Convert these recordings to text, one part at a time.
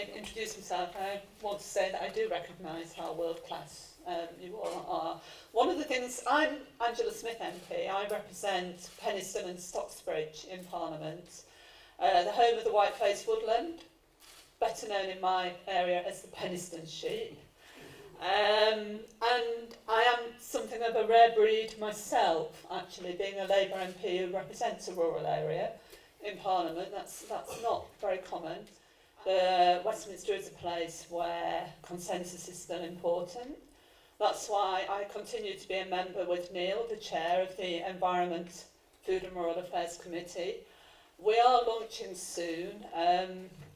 I introduce myself, I want to say that I do recognise how world-class you all are. One of the things, I'm Angela Smith MP, I represent Penistone and Stocksbridge in Parliament, the home of the white-faced woodland, better known in my area as the Penistone sheep. And I am something of a rare breed myself, actually, being a Labour MP who represents a rural area in Parliament. That's not very common. Westminster is a place where consensus is still important. That's why I continue to be a member with Neil, the chair of the Environment, Food and Rural Affairs Committee. We are launching soon,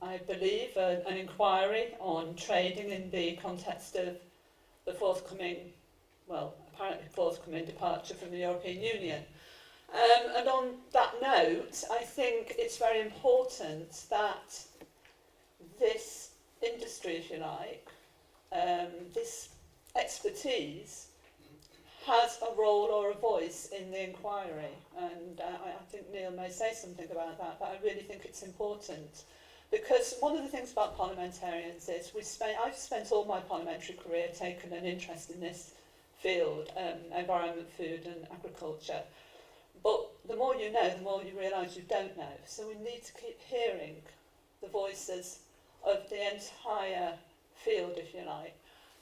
I believe, an inquiry on trading in the context of the forthcoming, well, apparently forthcoming departure from the European Union. And on that note, I think it's very important that this industry, if you like, this expertise has a role or a voice in the inquiry. And I think Neil may say something about that, but I really think it's important. Because one of the things about parliamentarians is I've spent all my parliamentary career taking an interest in this field, environment, food and agriculture. But the more you know, the more you realise you don't know. So we need to keep hearing the voices of the entire field, if you like.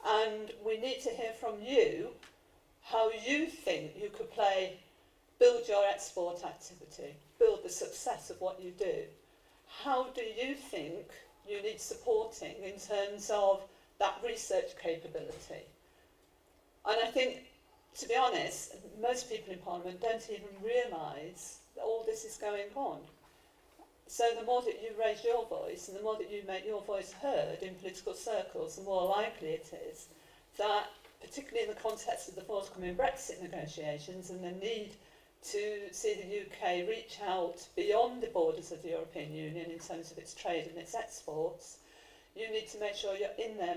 And we need to hear from you how you think you could build your export activity, build the success of what you do. How do you think you need supporting in terms of that research capability? And I think, to be honest, most people in Parliament don't even realise that all this is going on. So the more that you raise your voice and the more that you make your voice heard in political circles, the more likely it is that, particularly in the context of the forthcoming Brexit negotiations and the need to see the UK reach out beyond the borders of the European Union in terms of its trade and its exports, you need to make sure you're in there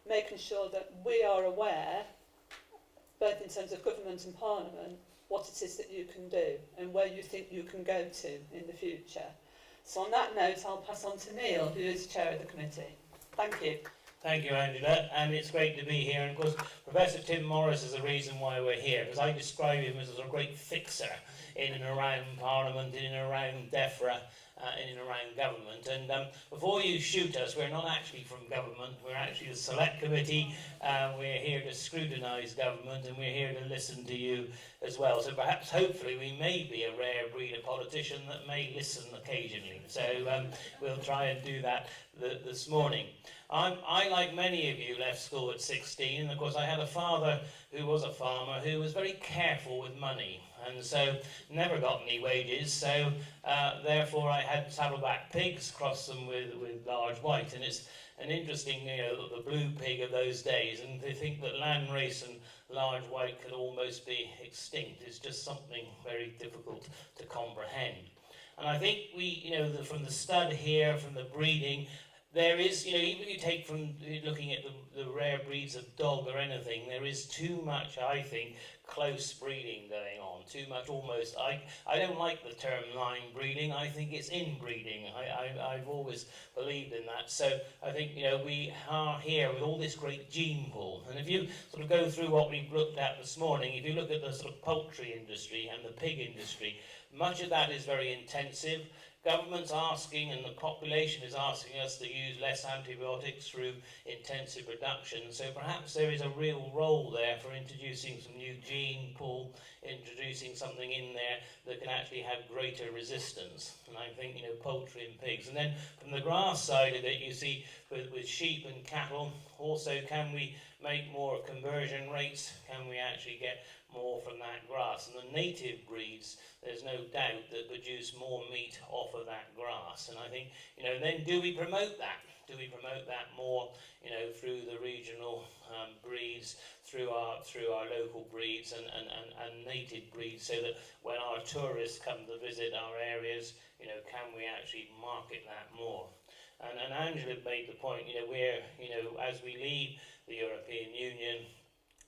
making sure that we are aware, both in terms of government and Parliament, what it is that you can do and where you think you can go to in the future. So on that note, I'll pass on to Neil, who is chair of the committee. Thank you. Thank you, Angela, and it's great to be here. And of course, Professor Tim Morris is the reason why we're here, because I describe him as a great fixer in and around Parliament, in and around DEFRA, in and around government. And before you shoot us, we're not actually from government, we're actually the select committee. We're here to scrutinise government and we're here to listen to you as well. So perhaps, hopefully, we may be a rare breed of politician that may listen occasionally. So we'll try and do that this morning. I, like many of you, left school at 16, and of course I had a father who was a farmer who was very careful with money, and so never got any wages, so therefore I had saddleback pigs, cross them with large white, and it's an interesting, the blue pig of those days, and they think that landrace and large white could almost be extinct. It's just something very difficult to comprehend. And I think we, from the stud here, from the breeding, there is, even if you take from looking at the rare breeds of dog or anything, there is too much, I think, close breeding going on. Too much almost. I don't like the term line breeding. I think it's inbreeding. I've always believed in that. So I think, we are here with all this great gene pool. And if you sort of go through what we've looked at this morning, if you look at the sort of poultry industry and the pig industry, much of that is very intensive. Government's asking and the population is asking us to use less antibiotics through intensive reduction. So perhaps there is a real role there for introducing some new gene pool, introducing something in there that can actually have greater resistance. And I think, poultry and pigs. And then from the grass side of it, you see with sheep and cattle, also can we make more conversion rates? Can we actually get more from that grass? And the native breeds, there's no doubt that produce more meat off of that grass. And I think, then do we promote that? Do we promote that more, through the regional breeds, through our local breeds and native breeds, so that when our tourists come to visit our areas, can we actually market that more? And Angela made the point, we're, as we leave the European Union,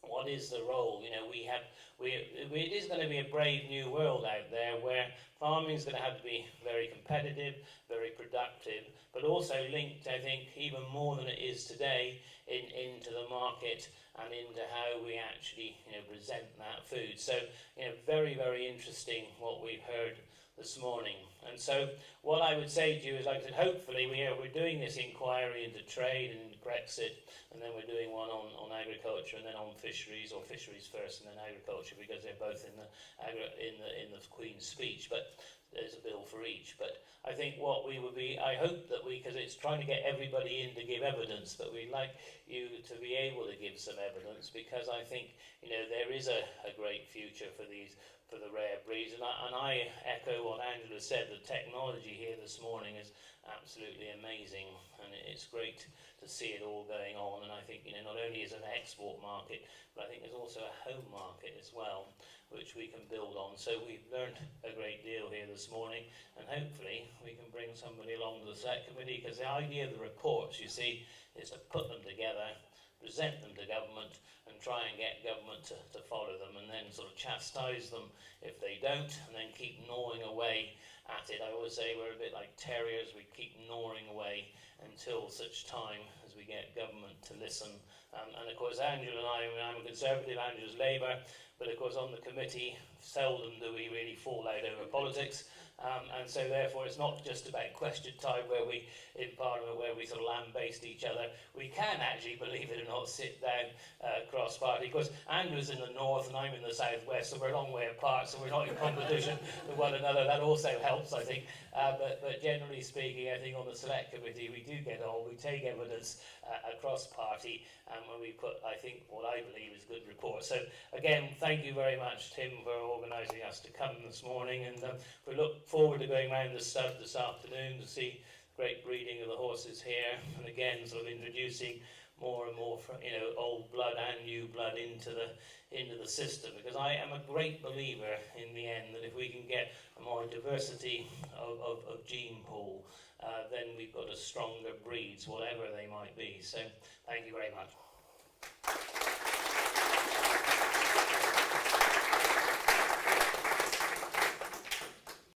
what is the role? You know, it is going to be a brave new world out there where farming is going to have to be very competitive, very productive, but also linked, I think, even more than it is today, into the market and into how we actually, you know, present that food. So, you know, very, very interesting what we've heard this morning. And so what I would say to you is, like I said, hopefully we're doing this inquiry into trade and into Brexit, and then we're doing one on agriculture, and then on fisheries, or fisheries first and then agriculture, because they're both in the Queen's speech, but there's a bill for each. But I think what we would be, I hope that we, because it's trying to get everybody in to give evidence, but we'd like you to be able to give some evidence, because I think, you know, there is a great future for the rare breeds, and I echo what Angela said. The technology here this morning is absolutely amazing, and it's great to see it all going on. And I think, you know, not only is it an export market, but I think there's also a home market as well, which we can build on. So we've learned a great deal here this morning, and hopefully we can bring somebody along to the select committee, because the idea of the reports, you see, is to put them together, present them to government, and try and get government to follow them, and then sort of chastise them if they don't, and then keep gnawing away at it. I always say we're a bit like terriers. We keep gnawing away until such time as we get government to listen. And of course, Angela and I'm a Conservative, Angela's Labour, but of course on the committee, seldom do we really fall out over politics. And so therefore it's not just about question time where we, in Parliament, where we sort of lambaste each other. We can actually, believe it or not, sit down cross-party. Of course, Angela's in the north and I'm in the southwest, so we're a long way apart, so we're not in competition with one another. That also helps, I think. But generally speaking, I think on the select committee we do get on, we take evidence across party, and when we put, I think, what I believe is good reports. So again, thank you very much, Tim, for organising us to come this morning, and we look forward to going round the stud this afternoon to see great breeding of the horses here, and again sort of introducing more and more, you know, old blood and new blood into the system, because I am a great believer in the end that if we can get a more diversity of gene pool, then we've got a stronger breeds, whatever they might be. So thank you very much.